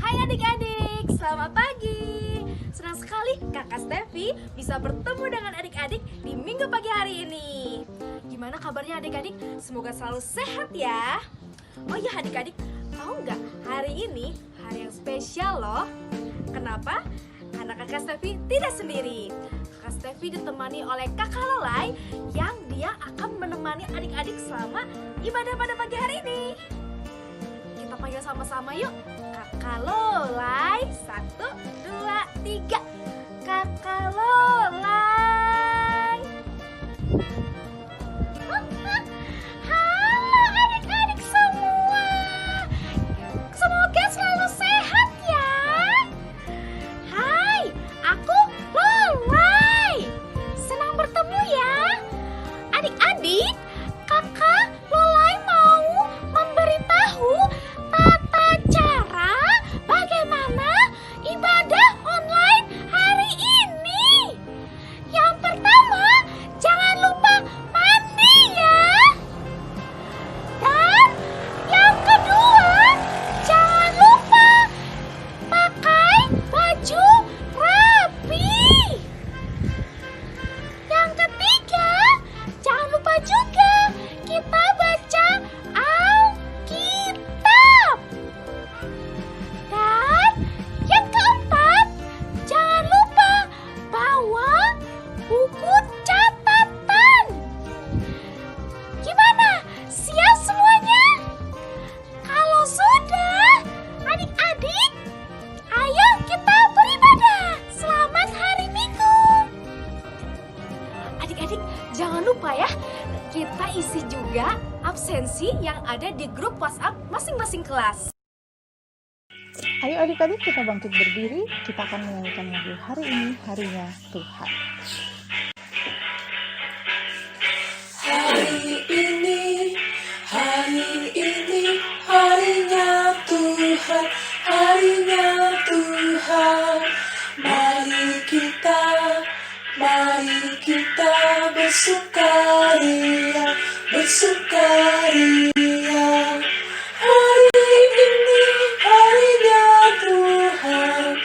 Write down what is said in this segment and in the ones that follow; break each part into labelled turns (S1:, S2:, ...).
S1: Hai adik-adik, selamat pagi. Senang sekali Kakak Stevi bisa bertemu dengan adik-adik di minggu pagi hari ini. Gimana kabarnya adik-adik? Semoga selalu sehat ya. Oh iya adik-adik, tahu nggak hari ini hari yang spesial loh. Kenapa? Karena Kakak Stevi tidak sendiri. Kakak Stevi ditemani oleh Kakak Lolai yang dia akan menemani adik-adik selama ibadah pada pagi hari ini. Kita panggil sama-sama yuk. Kakak Lolai, 1, 2, 3. Kakak Lolai. Halo adik-adik semua. Semoga selalu sehat ya. Hai, aku Lolai. Senang bertemu ya. Adik-adik, Kakak Lolai mau memberitahu tata cara bagaimana ibadah online hari ini. Yang pertama, jangan lupa mandi ya. Dan yang kedua, jangan lupa pakai baju rapi. Yang ketiga, jangan lupa juga kita baca Alkitab. Dan yang keempat, jangan lupa bawa buku catatan. Gimana? Siap semuanya? Kalau sudah, adik-adik, ayo kita beribadah. Selamat hari Minggu. Adik-adik, jangan lupa ya, kita isi juga absensi yang ada di grup WhatsApp masing-masing kelas.
S2: Ayo adik-adik kita bangkit berdiri, kita akan menyanyikan lagu hari ini, harinya Tuhan.
S3: Hari ini harinya Tuhan, harinya Tuhan. Mari kita bersukaria, bersukaria. Hari ini harinya Tuhan,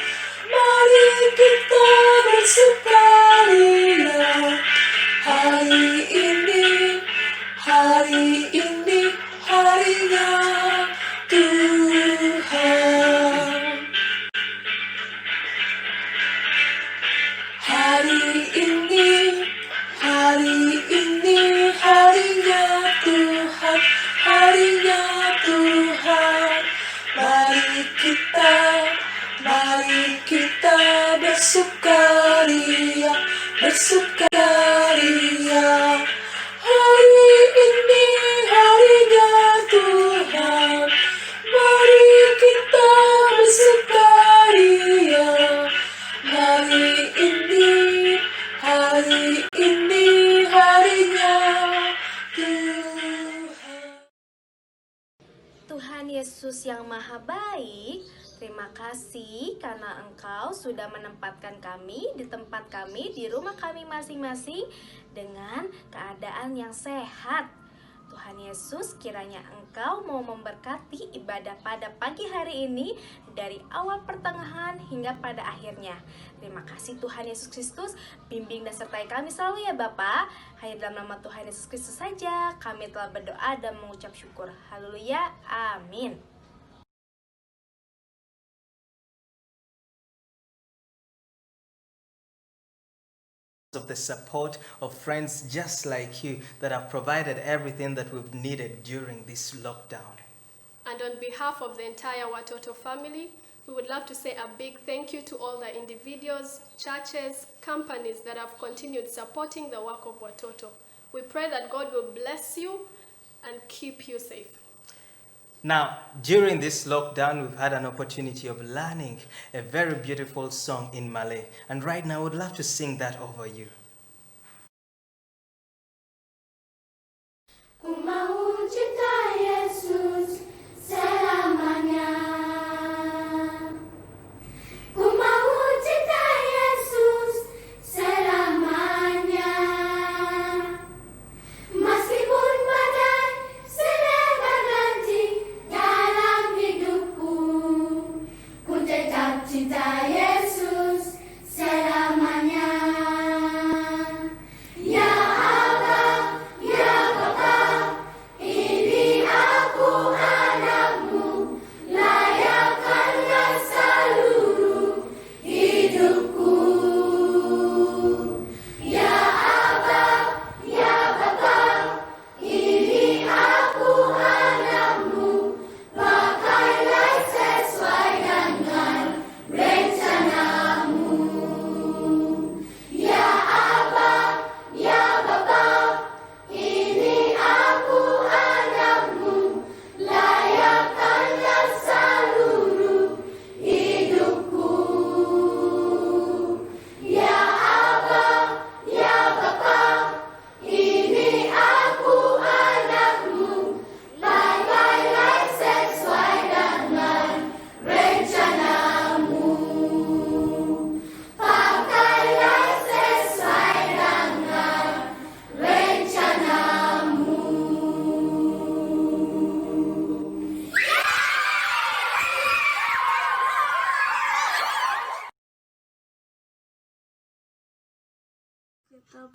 S3: mari kita bersukaria. Hari ini harinya Tuhan. Hari ini harinya Tuhan, harinya Tuhan. Mari kita bersukaria, bersukaria. Hari ini harinya Tuhan, mari kita bersukaria. Hari ini harinya Tuhan.
S1: Tuhan Yesus yang Maha Baik, terima kasih karena Engkau sudah menempatkan kami di tempat kami, di rumah kami masing-masing dengan keadaan yang sehat. Tuhan Yesus, kiranya Engkau mau memberkati ibadah pada pagi hari ini dari awal pertengahan hingga pada akhirnya. Terima kasih Tuhan Yesus Kristus, bimbing dan sertai kami selalu ya Bapa. Hanya dalam nama Tuhan Yesus Kristus saja kami telah berdoa dan mengucap syukur. Haleluya, amin.
S4: Of the support of friends just like you that have provided everything that we've needed during this lockdown.
S5: And on behalf of the entire Watoto family, we would love to say a big thank you to all the individuals, churches, companies that have continued supporting the work of Watoto. We pray that God will bless you and keep you safe.
S4: Now, during this lockdown, we've had an opportunity of learning a very beautiful song in Malay. And right now, I would love to sing that over you.
S6: Ku mau cinta Yesus selamanya. Ku mau cinta Yesus selamanya. Meskipun badai silih berganti dalam hidupku.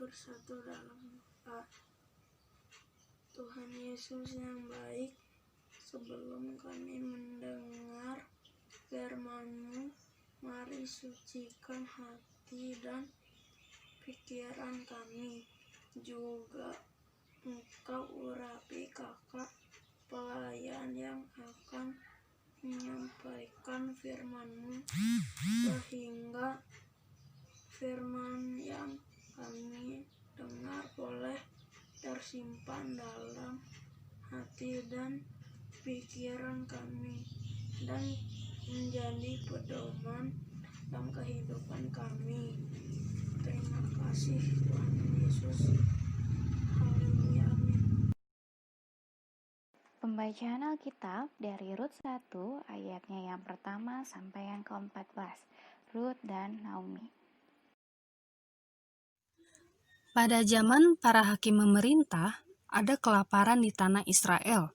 S7: bersatu dalam doa. Tuhan Yesus yang baik, sebelum kami mendengar firman-Mu, mari sucikan hati dan pikiran kami. Juga Engkau urapi kakak pelayan yang akan menyampaikan firman-Mu, sehingga firman yang kami dengar boleh tersimpan dalam hati dan pikiran kami dan menjadi pedoman dalam kehidupan kami. Terima kasih Tuhan Yesus. Haleluya, amin.
S8: Pembacaan Alkitab dari Rut 1 ayatnya yang pertama sampai yang ke-14. Rut dan Naomi.
S9: Pada zaman para hakim memerintah, ada kelaparan di tanah Israel.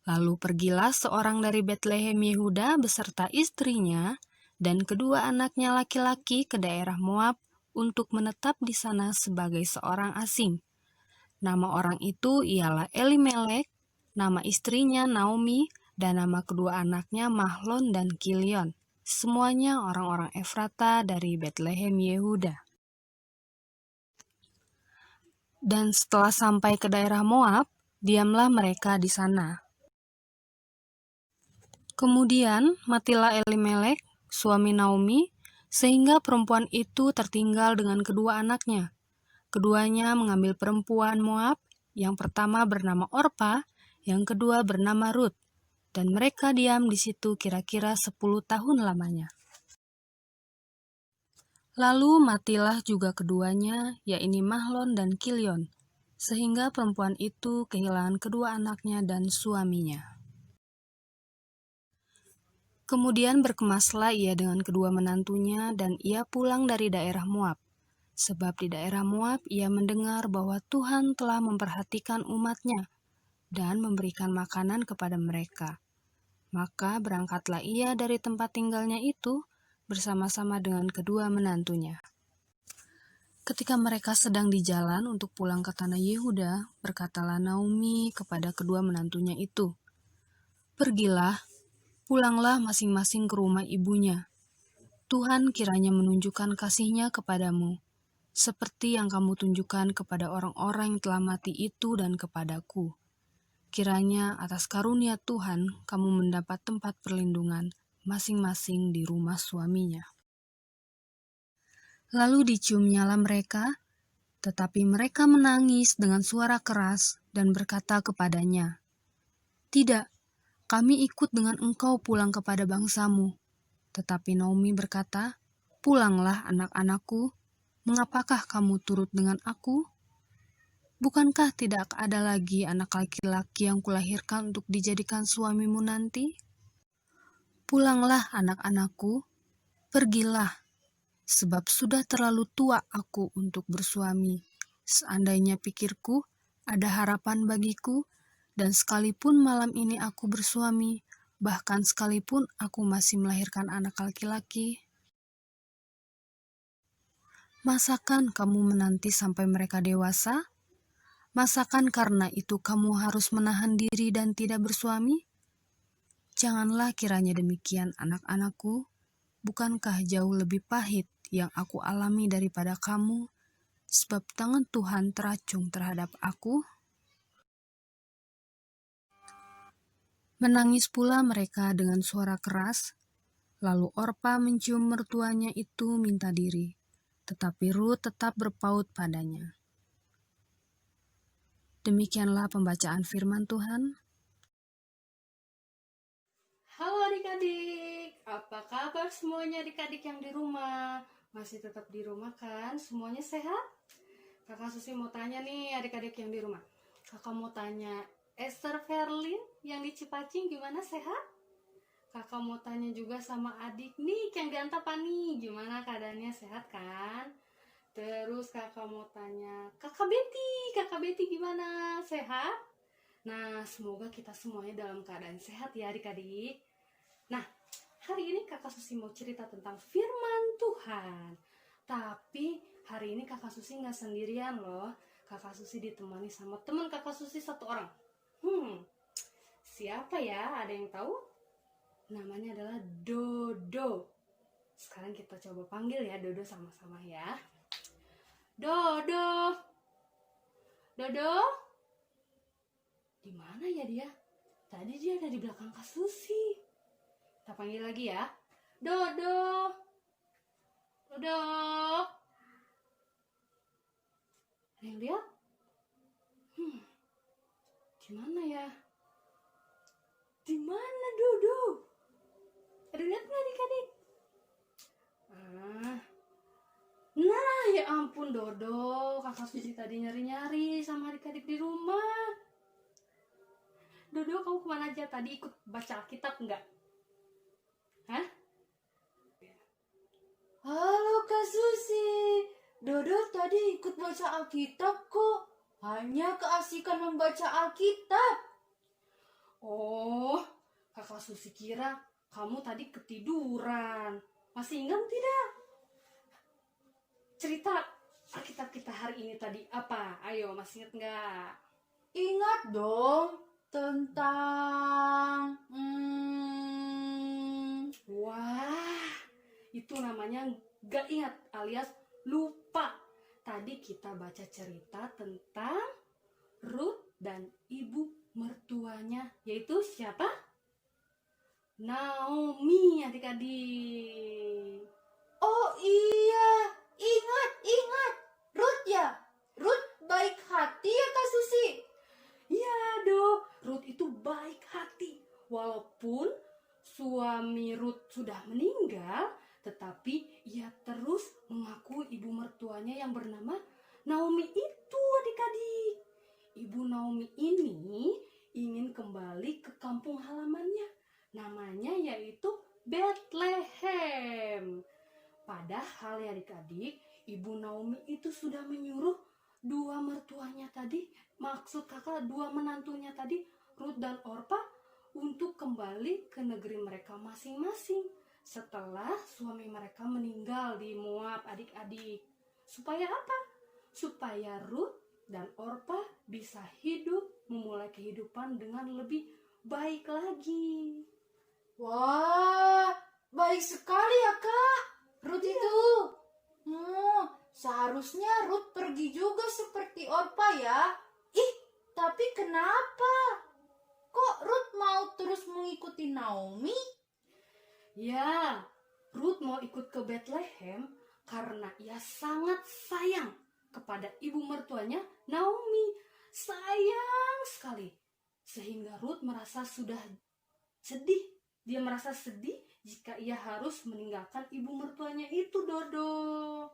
S9: Lalu pergilah seorang dari Betlehem Yehuda beserta istrinya dan kedua anaknya laki-laki ke daerah Moab untuk menetap di sana sebagai seorang asing. Nama orang itu ialah Elimelek, nama istrinya Naomi, dan nama kedua anaknya Mahlon dan Kilion. Semuanya orang-orang Efrata dari Betlehem Yehuda. Dan setelah sampai ke daerah Moab, diamlah mereka di sana. Kemudian matilah Elimelek, suami Naomi, sehingga perempuan itu tertinggal dengan kedua anaknya. Keduanya mengambil perempuan Moab, yang pertama bernama Orpa, yang kedua bernama Rut, dan mereka diam di situ kira-kira 10 tahun lamanya. Lalu matilah juga keduanya, yaitu Mahlon dan Kilion, sehingga perempuan itu kehilangan kedua anaknya dan suaminya. Kemudian berkemaslah ia dengan kedua menantunya, dan ia pulang dari daerah Moab. Sebab di daerah Moab ia mendengar bahwa Tuhan telah memperhatikan umat-Nya dan memberikan makanan kepada mereka. Maka berangkatlah ia dari tempat tinggalnya itu bersama-sama dengan kedua menantunya. Ketika mereka sedang di jalan untuk pulang ke tanah Yehuda, berkatalah Naomi kepada kedua menantunya itu, "Pergilah, pulanglah masing-masing ke rumah ibunya. Tuhan kiranya menunjukkan kasih-Nya kepadamu, seperti yang kamu tunjukkan kepada orang-orang yang telah mati itu dan kepadaku. Kiranya atas karunia Tuhan kamu mendapat tempat perlindungan masing-masing di rumah suaminya." Lalu diciumnyalah mereka, tetapi mereka menangis dengan suara keras dan berkata kepadanya, "Tidak, kami ikut dengan engkau pulang kepada bangsamu." Tetapi Naomi berkata, "Pulanglah anak-anakku, mengapakah kamu turut dengan aku? Bukankah tidak ada lagi anak laki-laki yang kulahirkan untuk dijadikan suamimu nanti? Pulanglah anak-anakku, pergilah, sebab sudah terlalu tua aku untuk bersuami. Seandainya pikirku, ada harapan bagiku, dan sekalipun malam ini aku bersuami, bahkan sekalipun aku masih melahirkan anak laki-laki, masakan kamu menanti sampai mereka dewasa? Masakan karena itu kamu harus menahan diri dan tidak bersuami? Janganlah kiranya demikian, anak-anakku. Bukankah jauh lebih pahit yang aku alami daripada kamu, sebab tangan Tuhan teracung terhadap aku?" Menangis pula mereka dengan suara keras. Lalu Orpa mencium mertuanya itu minta diri, tetapi Rut tetap berpaut padanya. Demikianlah pembacaan firman Tuhan.
S10: Halo adik-adik, apa kabar semuanya adik-adik yang di rumah? Masih tetap di rumah kan? Semuanya sehat? Kakak Susi mau tanya nih adik-adik yang di rumah. Kakak mau tanya, Esther Verlin yang di Cipacing gimana, sehat? Kakak mau tanya juga sama adik nih yang di Antapani, gimana keadaannya, sehat kan? Terus kakak mau tanya, Kakak Betty gimana, sehat? Nah, semoga kita semuanya dalam keadaan sehat ya adik-adik. Nah, hari ini kakak Susi mau cerita tentang firman Tuhan. Tapi hari ini kakak Susi nggak sendirian loh. Kakak Susi ditemani sama teman kakak Susi satu orang. Siapa ya? Ada yang tahu? Namanya adalah Dodo. Sekarang kita coba panggil ya Dodo sama-sama ya. Dodo. Dodo. Di mana ya dia? Tadi dia ada di belakang Kak Susi. Kita panggil lagi ya. Dodo. Dodo. Ada yang lihat? Di mana ya? Di mana Dodo? Ada lihat nggak adik-adik? Nah ya ampun Dodo, kakak Susi tadi nyari-nyari sama adik-adik di rumah. Dodo, kamu kemana aja tadi? Ikut baca Alkitab nggak? Hah?
S3: Halo Kak Susi, Dodo tadi ikut baca Alkitab kok. Hanya keasikan membaca Alkitab.
S10: Oh, kakak Susi kira kamu tadi ketiduran. Masih ingat tidak? Cerita Alkitab kita hari ini tadi apa? Ayo, masih ingat nggak?
S3: Ingat dong tentang
S10: Wah, itu namanya nggak ingat alias lupa. Tadi kita baca cerita tentang Ruth dan ibu mertuanya, yaitu siapa? Naomi, adik-adik.
S3: Oh iya, ingat. Ruth ya? Ruth baik hati ya Kak Susi?
S10: Iya dong, Ruth itu baik hati. Walaupun suami Ruth sudah meninggal, tetapi ia terus mengaku ibu mertuanya yang bernama Naomi itu, adik-adik. Ibu Naomi ini ingin kembali ke kampung halamannya. Namanya yaitu Bethlehem. Padahal ya adik-adik, ibu Naomi itu sudah menyuruh dua mertuanya tadi, maksud kakak dua menantunya tadi, Ruth dan Orpa, untuk kembali ke negeri mereka masing-masing setelah suami mereka meninggal di Moab, adik-adik. Supaya apa? Supaya Ruth dan Orpa bisa hidup, memulai kehidupan dengan lebih baik lagi.
S3: Wah, baik sekali ya Kak. Ruth itu. Seharusnya Ruth pergi juga seperti Orpa ya. Tapi kenapa? Kok Ruth mau terus mengikuti Naomi?
S10: Ya, Ruth mau ikut ke Bethlehem karena ia sangat sayang kepada ibu mertuanya Naomi. Sayang sekali. Sehingga Ruth merasa sudah sedih. Dia merasa sedih jika ia harus meninggalkan ibu mertuanya itu, Dodo.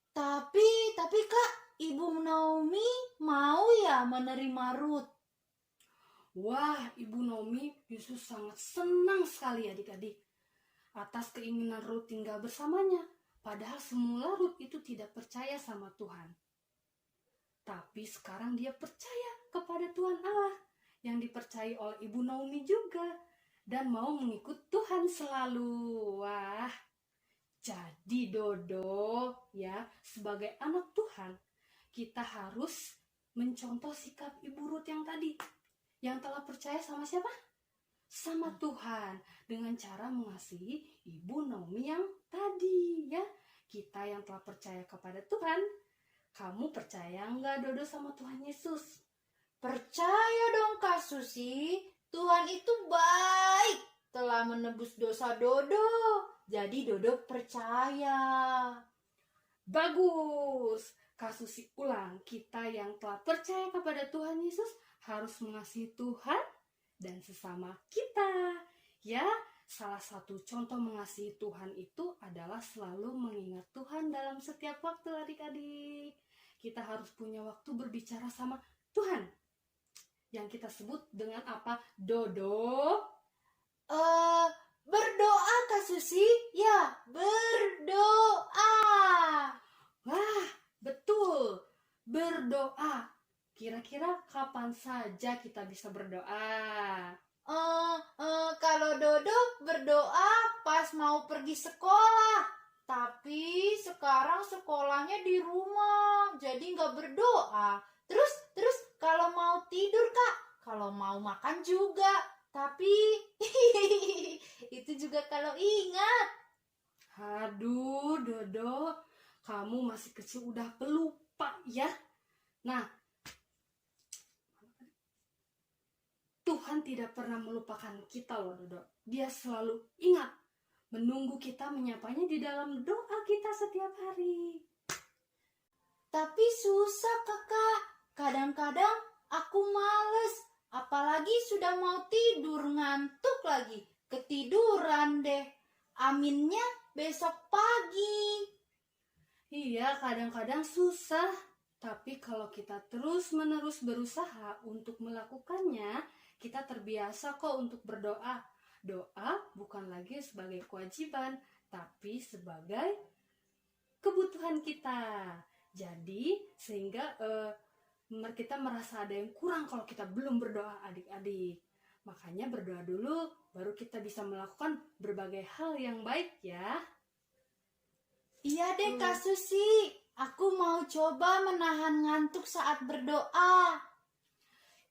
S3: Tapi Kak, ibu Naomi mau ya menerima Ruth?
S10: Wah, ibu Naomi justru sangat senang sekali adik-adik atas keinginan Ruth tinggal bersamanya. Padahal semula Ruth itu tidak percaya sama Tuhan. Tapi sekarang dia percaya kepada Tuhan Allah yang dipercayai oleh ibu Naomi juga. Dan mau mengikut Tuhan selalu. Wah, jadi Dodo ya, sebagai anak Tuhan, kita harus mencontoh sikap ibu Ruth yang tadi. Yang telah percaya sama siapa? Sama Tuhan. Dengan cara mengasihi ibu Naomi yang tadi ya. Kita yang telah percaya kepada Tuhan. Kamu percaya nggak Dodo sama Tuhan Yesus?
S3: Percaya dong Kak Susi. Tuhan itu baik, telah menebus dosa Dodo. Jadi Dodo percaya.
S10: Bagus. Kak Susi ulang, kita yang telah percaya kepada Tuhan Yesus harus mengasihi Tuhan dan sesama kita. Ya, salah satu contoh mengasihi Tuhan itu adalah selalu mengingat Tuhan dalam setiap waktu adik-adik. Kita harus punya waktu berbicara sama Tuhan. Yang kita sebut dengan apa? Dodo?
S3: Berdoa Kak Susi. Ya, berdoa.
S10: Wah, betul. Berdoa. Kira-kira kapan saja kita bisa berdoa?
S3: Kalau Dodo berdoa pas mau pergi sekolah. Tapi sekarang sekolahnya di rumah, jadi nggak berdoa. Terus kalau mau tidur Kak, kalau mau makan juga. Tapi itu juga kalau ingat.
S10: Aduh, Dodo, kamu masih kecil udah pelupa ya. Nah, Tuhan tidak pernah melupakan kita loh, Dodo. Dia selalu ingat menunggu kita menyapanya di dalam doa kita setiap hari.
S3: Tapi susah Kakak, kadang-kadang aku males. Apalagi sudah mau tidur, ngantuk lagi. Ketiduran deh. Aminnya besok pagi.
S10: Iya, kadang-kadang susah. Tapi kalau kita terus-menerus berusaha untuk melakukannya, kita terbiasa kok untuk berdoa. Doa bukan lagi sebagai kewajiban, tapi sebagai kebutuhan kita. Jadi, sehingga kita merasa ada yang kurang kalau kita belum berdoa, adik-adik. Makanya berdoa dulu, baru kita bisa melakukan berbagai hal yang baik ya.
S3: Iya deh Kak Susi, aku mau coba menahan ngantuk saat berdoa.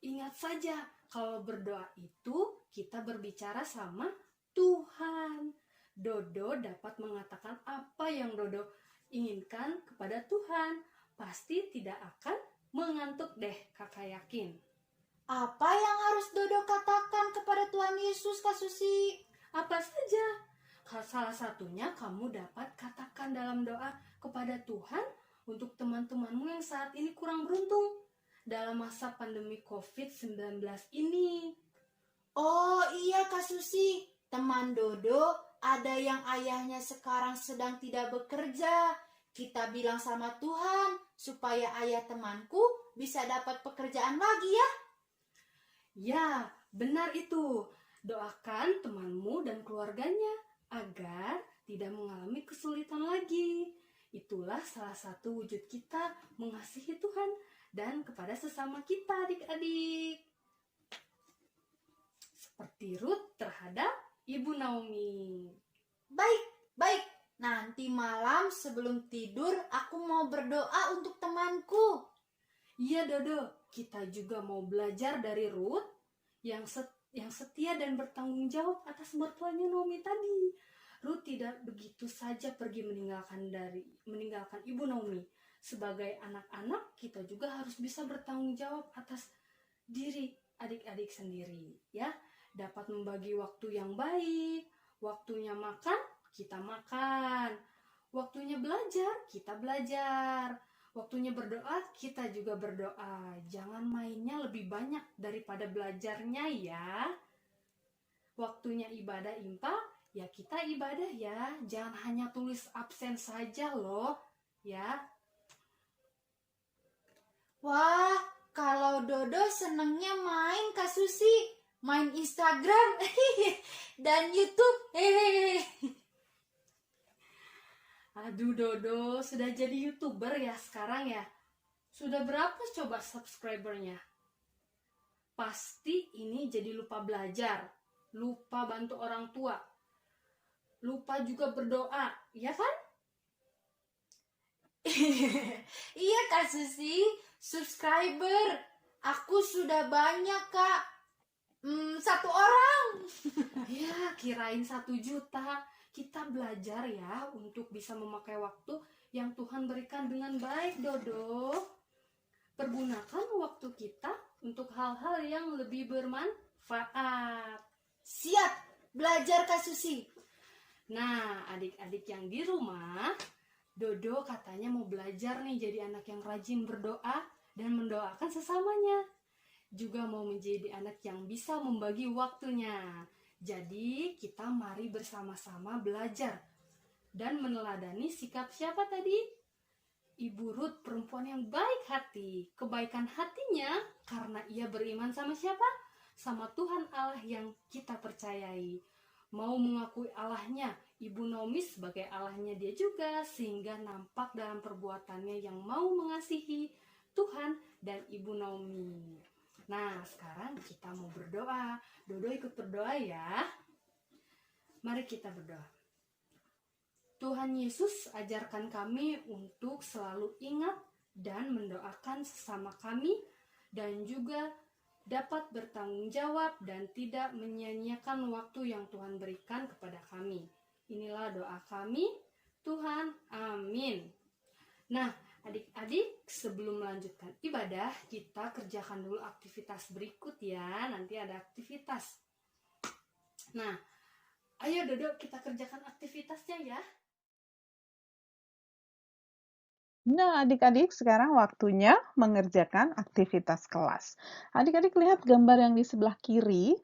S10: Ingat saja, kalau berdoa itu kita berbicara sama Tuhan. Dodo dapat mengatakan apa yang Dodo inginkan kepada Tuhan. Pasti tidak akan mengantuk deh, kakak yakin.
S3: Apa yang harus Dodo katakan kepada Tuhan Yesus, Kak Susi?
S10: Apa saja? Salah satunya kamu dapat katakan dalam doa kepada Tuhan untuk teman-temanmu yang saat ini kurang beruntung dalam masa pandemi COVID-19 ini.
S3: Oh iya Kak Susi, teman Dodo ada yang ayahnya sekarang sedang tidak bekerja. Kita bilang sama Tuhan supaya ayah temanku bisa dapat pekerjaan lagi ya.
S10: Ya, benar itu. Doakan temanmu dan keluarganya agar tidak mengalami kesulitan lagi. Itulah salah satu wujud kita mengasihi Tuhan dan kepada sesama kita, adik-adik. Seperti Ruth terhadap Ibu Naomi.
S3: Baik. Nanti malam sebelum tidur aku mau berdoa untuk temanku.
S10: Iya, Dodo. Kita juga mau belajar dari Ruth yang setia dan bertanggung jawab atas mertuanya Naomi tadi. Ruth tidak begitu saja pergi meninggalkan Ibu Naomi. Sebagai anak-anak, kita juga harus bisa bertanggung jawab atas diri adik-adik sendiri, ya. Dapat membagi waktu yang baik. Waktunya makan, kita makan. Waktunya belajar, kita belajar. Waktunya berdoa, kita juga berdoa. Jangan mainnya lebih banyak daripada belajarnya ya. Waktunya ibadah impa, ya kita ibadah ya. Jangan hanya tulis absen saja loh, ya.
S3: Wah, kalau Dodo senengnya main Kak Susi, main Instagram dan YouTube.
S10: Aduh, Dodo sudah jadi YouTuber ya sekarang ya. Sudah berapa coba subscribernya? Pasti ini jadi lupa belajar, lupa bantu orang tua, lupa juga berdoa, ya kan?
S3: Iya Kak Susi, subscriber aku sudah banyak Kak. 1 orang.
S10: Ya, kirain 1 juta. Kita belajar ya untuk bisa memakai waktu yang Tuhan berikan dengan baik, Dodo. Pergunakan waktu kita untuk hal-hal yang lebih bermanfaat.
S3: Siap, belajar Kak Susi.
S10: Nah, adik-adik yang di rumah, Dodo katanya mau belajar nih jadi anak yang rajin berdoa dan mendoakan sesamanya. Juga mau menjadi anak yang bisa membagi waktunya. Jadi kita mari bersama-sama belajar dan meneladani sikap siapa tadi? Ibu Ruth, perempuan yang baik hati. Kebaikan hatinya karena ia beriman sama siapa? Sama Tuhan Allah yang kita percayai. Mau mengakui Allahnya, Ibu Naomi sebagai Allahnya dia juga, sehingga nampak dalam perbuatannya yang mau mengasihi Tuhan dan Ibu Naomi. Nah, sekarang kita mau berdoa. Dodo ikut berdoa ya. Mari kita berdoa.
S5: Tuhan Yesus ajarkan kami untuk selalu ingat dan mendoakan sesama kami dan juga dapat bertanggung jawab dan tidak menyia-nyiakan waktu yang Tuhan berikan kepada kami. Inilah doa kami, Tuhan, amin. Nah, adik-adik, sebelum melanjutkan ibadah, kita kerjakan dulu aktivitas berikut ya. Nanti ada aktivitas. Nah, ayo Dodo, kita kerjakan aktivitasnya ya.
S2: Nah, adik-adik, sekarang waktunya mengerjakan aktivitas kelas. Adik-adik lihat gambar yang di sebelah kiri,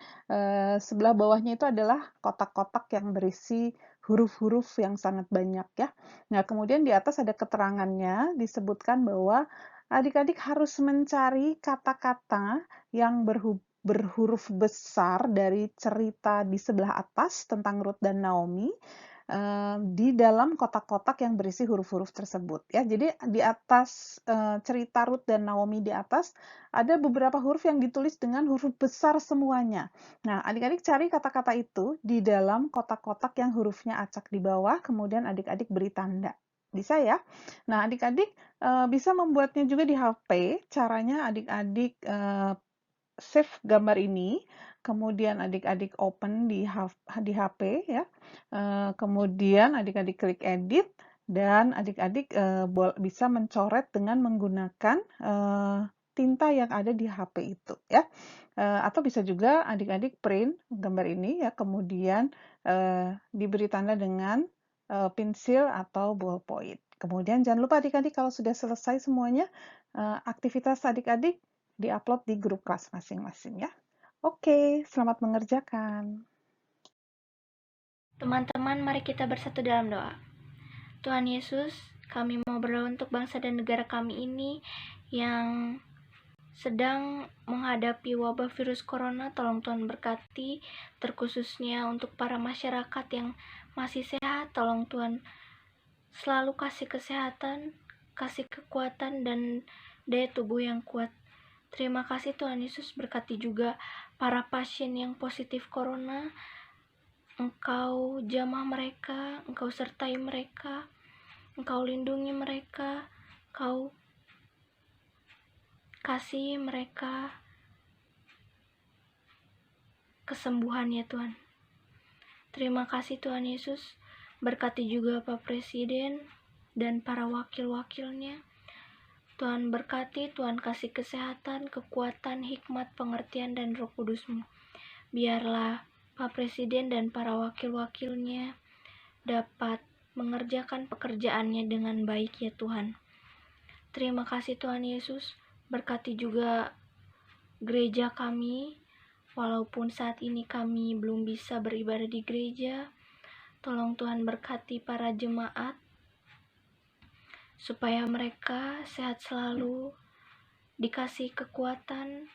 S2: sebelah bawahnya itu adalah kotak-kotak yang berisi huruf-huruf yang sangat banyak ya. Nah, kemudian di atas ada keterangannya, disebutkan bahwa adik-adik harus mencari kata-kata yang berhuruf besar dari cerita di sebelah atas tentang Ruth dan Naomi, di dalam kotak-kotak yang berisi huruf-huruf tersebut ya. Jadi di atas cerita Ruth dan Naomi di atas ada beberapa huruf yang ditulis dengan huruf besar semuanya. Nah, adik-adik cari kata-kata itu di dalam kotak-kotak yang hurufnya acak di bawah, kemudian adik-adik beri tanda. Bisa ya? Nah, adik-adik bisa membuatnya juga di HP. Caranya adik-adik save gambar ini, kemudian adik-adik open di HP ya. Kemudian adik-adik klik edit dan adik-adik bisa mencoret dengan menggunakan tinta yang ada di HP itu ya. Atau bisa juga adik-adik print gambar ini ya, kemudian diberi tanda dengan pensil atau ballpoint. Kemudian jangan lupa adik-adik kalau sudah selesai semuanya, aktivitas adik-adik di-upload di grup kelas masing-masing ya. Oke, selamat mengerjakan.
S8: Teman-teman, mari kita bersatu dalam doa. Tuhan Yesus, kami mau berdoa untuk bangsa dan negara kami ini yang sedang menghadapi wabah virus corona. Tolong Tuhan berkati, terkhususnya untuk para masyarakat yang masih sehat. Tolong Tuhan selalu kasih kesehatan, kasih kekuatan dan daya tubuh yang kuat. Terima kasih Tuhan Yesus, berkati juga para pasien yang positif corona. Engkau jamah mereka, Engkau sertai mereka, Engkau lindungi mereka, Engkau kasih mereka kesembuhan ya Tuhan. Terima kasih Tuhan Yesus, berkati juga Pak Presiden dan para wakil-wakilnya. Tuhan berkati, Tuhan kasih kesehatan, kekuatan, hikmat, pengertian, dan Roh Kudus-Mu. Biarlah Pak Presiden dan para wakil-wakilnya dapat mengerjakan pekerjaannya dengan baik ya Tuhan. Terima kasih Tuhan Yesus, berkati juga gereja kami, walaupun saat ini kami belum bisa beribadah di gereja. Tolong Tuhan berkati para jemaat, supaya mereka sehat selalu, dikasih kekuatan,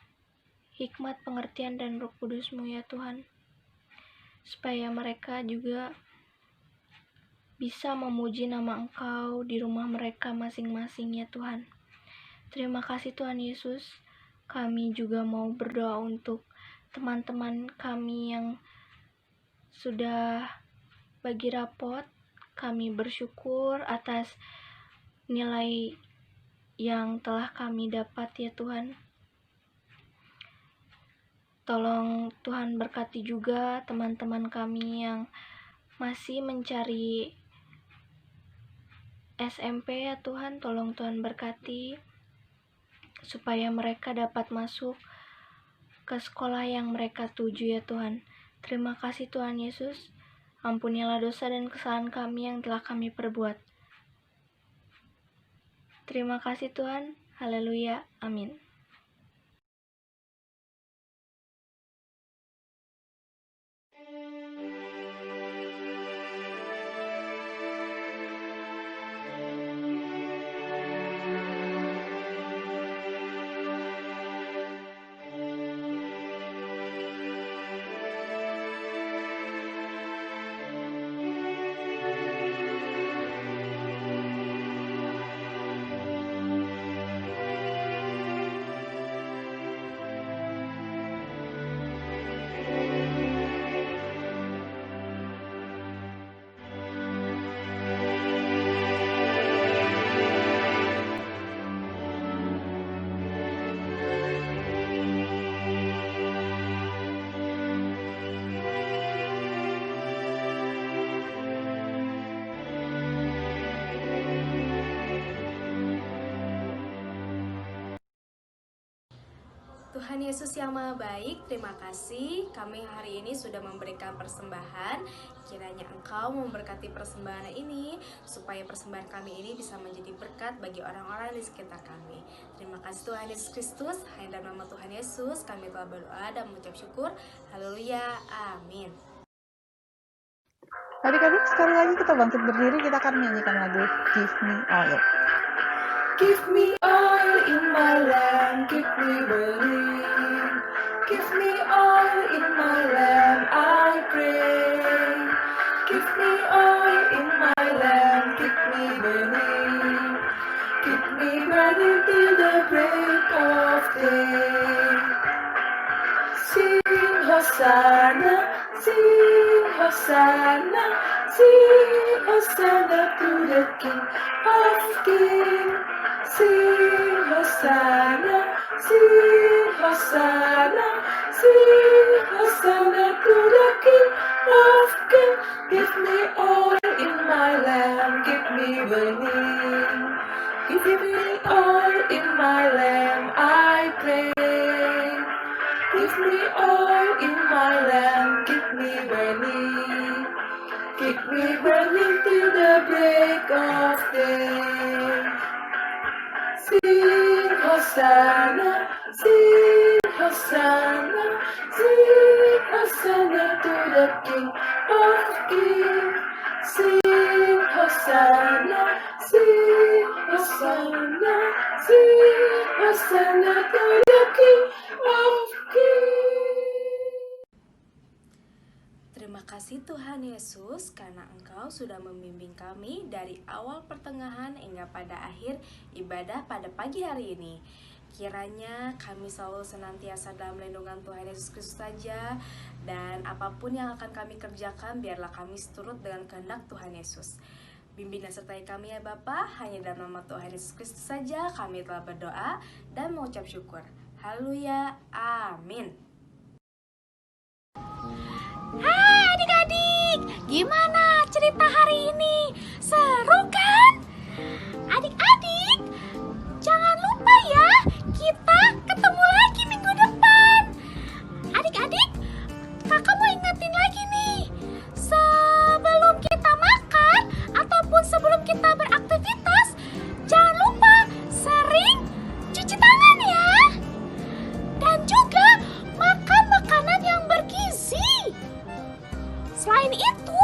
S8: hikmat, pengertian, dan Roh Kudus-Mu ya Tuhan. Supaya mereka juga bisa memuji nama Engkau di rumah mereka masing-masing ya Tuhan. Terima kasih Tuhan Yesus. Kami juga mau berdoa untuk teman-teman kami yang sudah bagi rapot. Kami bersyukur atas nilai yang telah kami dapat ya Tuhan. Tolong Tuhan berkati juga teman-teman kami yang masih mencari SMP ya Tuhan. Tolong Tuhan berkati supaya mereka dapat masuk ke sekolah yang mereka tuju ya Tuhan. Terima kasih Tuhan Yesus. Ampunilah dosa dan kesalahan kami yang telah kami perbuat. Terima kasih Tuhan. Haleluya. Amin.
S1: Tuhan Yesus yang Maha Baik, terima kasih kami hari ini sudah memberikan persembahan. Kiranya Engkau memberkati persembahan ini, supaya persembahan kami ini bisa menjadi berkat bagi orang-orang di sekitar kami. Terima kasih Tuhan Yesus Kristus, hanya dalam nama Tuhan Yesus kami telah berdoa dan mengucap syukur. Haleluya, amin.
S2: Adik-adik, sekali lagi kita bangkit berdiri, kita akan menyanyikan lagu Give Me Oil.
S11: Give me oil in my lamp, keep me burning. Give me oil in my lamp, I pray. Give me oil in my lamp, keep me burning. Keep me burning till the break of day. Sing Hosanna, sing Hosanna, sing Hosanna to the King of Kings. Sing Hosanna, sing Hosanna, sing Hosanna to the King of Kings. Give me oil in my lamp, keep me burning. Give me oil in my lamp, I pray. Give me oil in my lamp, keep me burning. Keep me burning till the break of day. Sing Hosanna, sing Hosanna, sing Hosanna to the King of Kings. Sing Hosanna, sing Hosanna, sing Hosanna to the King of Kings.
S1: Terima kasih Tuhan Yesus karena Engkau sudah membimbing kami dari awal pertengahan hingga pada akhir ibadah pada pagi hari ini. Kiranya kami selalu senantiasa dalam lindungan Tuhan Yesus Kristus saja, dan apapun yang akan kami kerjakan biarlah kami seturut dengan kehendak Tuhan Yesus. Bimbing dan sertai kami ya Bapa, hanya dalam nama Tuhan Yesus Kristus saja kami telah berdoa dan mengucap syukur. Haleluya, amin.
S6: Hai adik-adik, gimana cerita hari ini? Seru kan? Adik-adik, jangan lupa ya, kita ketemu lagi minggu depan. Adik-adik, kakak mau ingetin lagi nih, sebelum kita makan ataupun sebelum kita beraktivitas, jangan lupa sering cuci tangan ya. Dan juga makan makanan yang bergizi. Selain itu,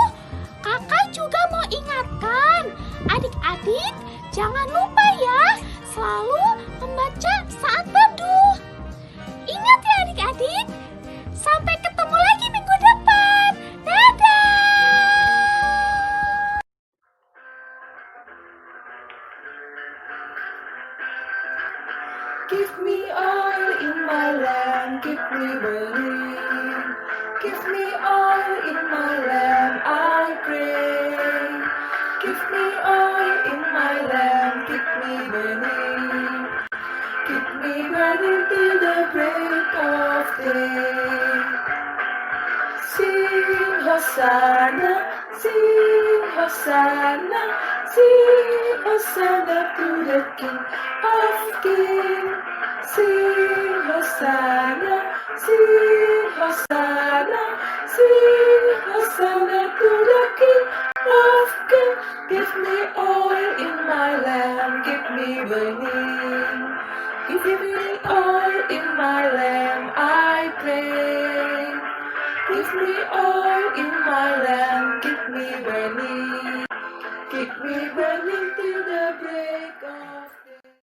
S6: kakak juga mau ingatkan, adik-adik jangan lupa ya, selalu membaca saat teduh. Ingat ya adik-adik, sampai ketemu lagi minggu depan. Dadah!
S11: Give me oil in my lamp, keep me burning. Give me oil in my lamp, I pray. Give me oil in my lamp, keep me burning. Keep me burning till the break of day. Sing Hosanna, sing Hosanna, sing Hosanna to the King of Kings. Sing Hosanna, sing Hosanna, sing Hosanna to the King of Kings. Give me oil in my lamp, keep me burning. Give me oil in my lamp, I pray. Give me oil in my lamp, keep me burning. Keep me burning till the break of